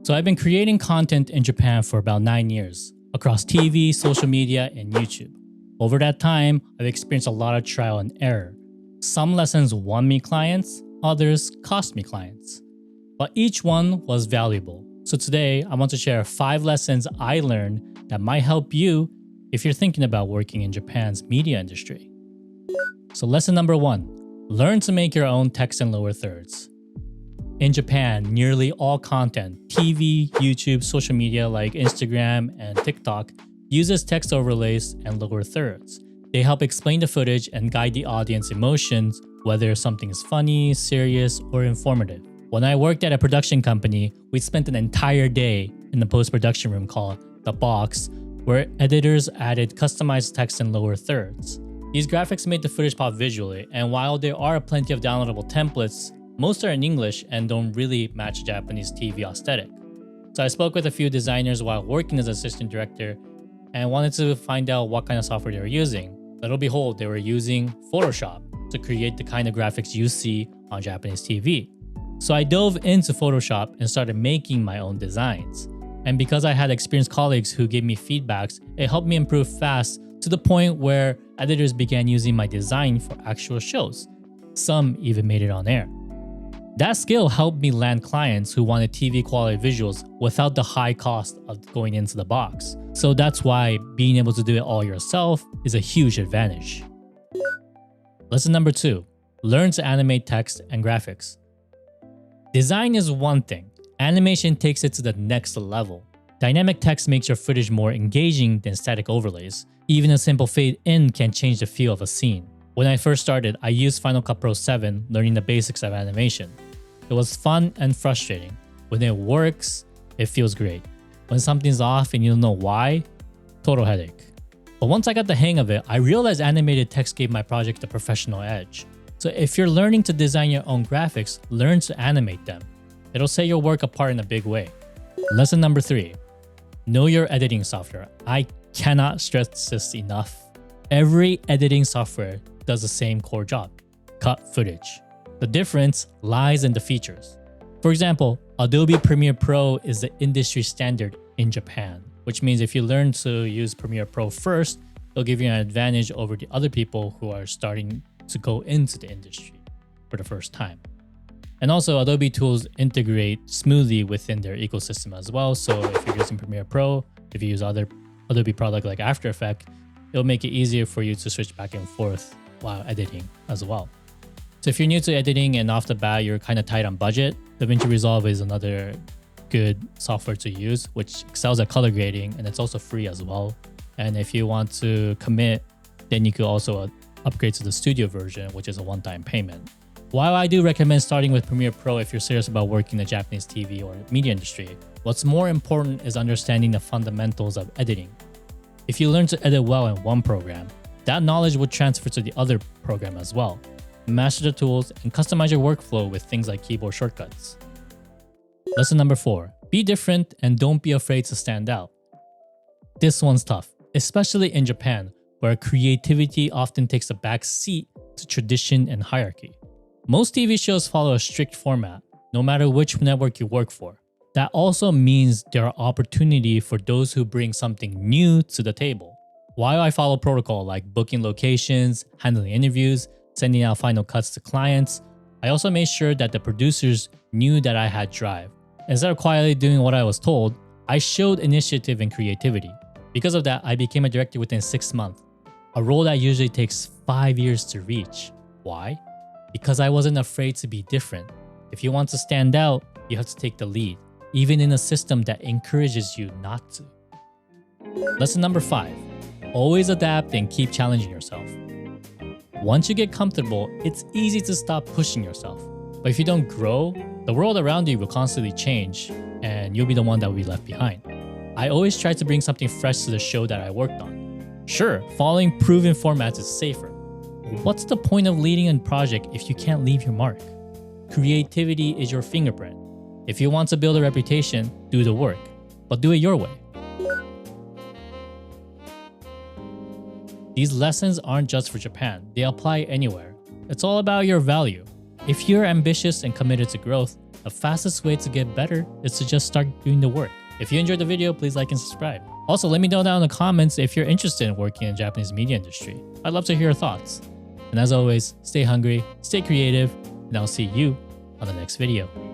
So I've been creating content in Japan for about 9 years across TV, social media, and YouTube. Over that time, I've experienced a lot of trial and error. Some lessons won me clients, others cost me clients. But each one was valuable. So today, I want to share 5 lessons I learned that might help you if you're thinking about working in Japan's media industry. So lesson number 1, learn to make your own text and lower thirds. In Japan, nearly all content, TV, YouTube, social media like Instagram and TikTok, uses text overlays and lower thirds. They help explain the footage and guide the audience emotions, whether something is funny, serious, or informative. When I worked at a production company, we spent an entire day in the post-production room called The Box, where editors added customized text and lower thirds. These graphics made the footage pop visually, and while there are plenty of downloadable templates, most are in English and don't really match Japanese TV aesthetic. So I spoke with a few designers while working as assistant director and wanted to find out what kind of software they were using. Little behold, they were using Photoshop to create the kind of graphics you see on Japanese TV. So I dove into Photoshop and started making my own designs. And because I had experienced colleagues who gave me feedbacks, it helped me improve fast to the point where editors began using my design for actual shows. Some even made it on air. That skill helped me land clients who wanted TV quality visuals without the high cost of going into the box. So that's why being able to do it all yourself is a huge advantage. Lesson number 2, learn to animate text and graphics. Design is one thing, animation takes it to the next level. Dynamic text makes your footage more engaging than static overlays. Even a simple fade in can change the feel of a scene. When I first started, I used Final Cut Pro 7, learning the basics of animation. It was fun and frustrating. When it works, it feels great. When something's off and you don't know why, total headache. But once I got the hang of it, I realized animated text gave my project a professional edge. So if you're learning to design your own graphics, learn to animate them. It'll set your work apart in a big way. Lesson number 3, know your editing software. I cannot stress this enough. Every editing software does the same core job, cut footage. The difference lies in the features. For example, Adobe Premiere Pro is the industry standard in Japan, which means if you learn to use Premiere Pro first, it'll give you an advantage over the other people who are starting to go into the industry for the first time. And also, Adobe tools integrate smoothly within their ecosystem as well. So if you're using Premiere Pro, if you use other Adobe product like After Effects, it'll make it easier for you to switch back and forth while editing as well. So if you're new to editing and off the bat you're kind of tight on budget, DaVinci Resolve is another good software to use, which excels at color grading, and it's also free as well. And if you want to commit, then you could also upgrade to the studio version, which is a one-time payment. While I do recommend starting with Premiere Pro if you're serious about working in the Japanese TV or media industry, what's more important is understanding the fundamentals of editing. If you learn to edit well in one program, that knowledge will transfer to the other program as well. Master the tools and customize your workflow with things like keyboard shortcuts. Lesson number 4, be different and don't be afraid to stand out. This one's tough, especially in Japan, where creativity often takes a back seat to tradition and hierarchy. Most TV shows follow a strict format, no matter which network you work for. That also means there are opportunities for those who bring something new to the table. While I follow protocol like booking locations, handling interviews, sending out final cuts to clients, I also made sure that the producers knew that I had drive. Instead of quietly doing what I was told, I showed initiative and creativity. Because of that, I became a director within 6 months, a role that usually takes 5 years to reach. Why? Because I wasn't afraid to be different. If you want to stand out, you have to take the lead, even in a system that encourages you not to. Lesson number 5, always adapt and keep challenging yourself. Once you get comfortable, it's easy to stop pushing yourself. But if you don't grow, the world around you will constantly change and you'll be the one that will be left behind. I always try to bring something fresh to the show that I worked on. Sure, following proven formats is safer. But what's the point of leading a project if you can't leave your mark? Creativity is your fingerprint. If you want to build a reputation, do the work, but do it your way. These lessons aren't just for Japan, they apply anywhere. It's all about your value. If you're ambitious and committed to growth, The fastest way to get better is to just start doing the work. If you enjoyed the video, please like and subscribe. Also, let me know down in the comments if you're interested in working in the Japanese media industry. I'd love to hear your thoughts. And as always, stay hungry, stay creative, and I'll see you on the next video.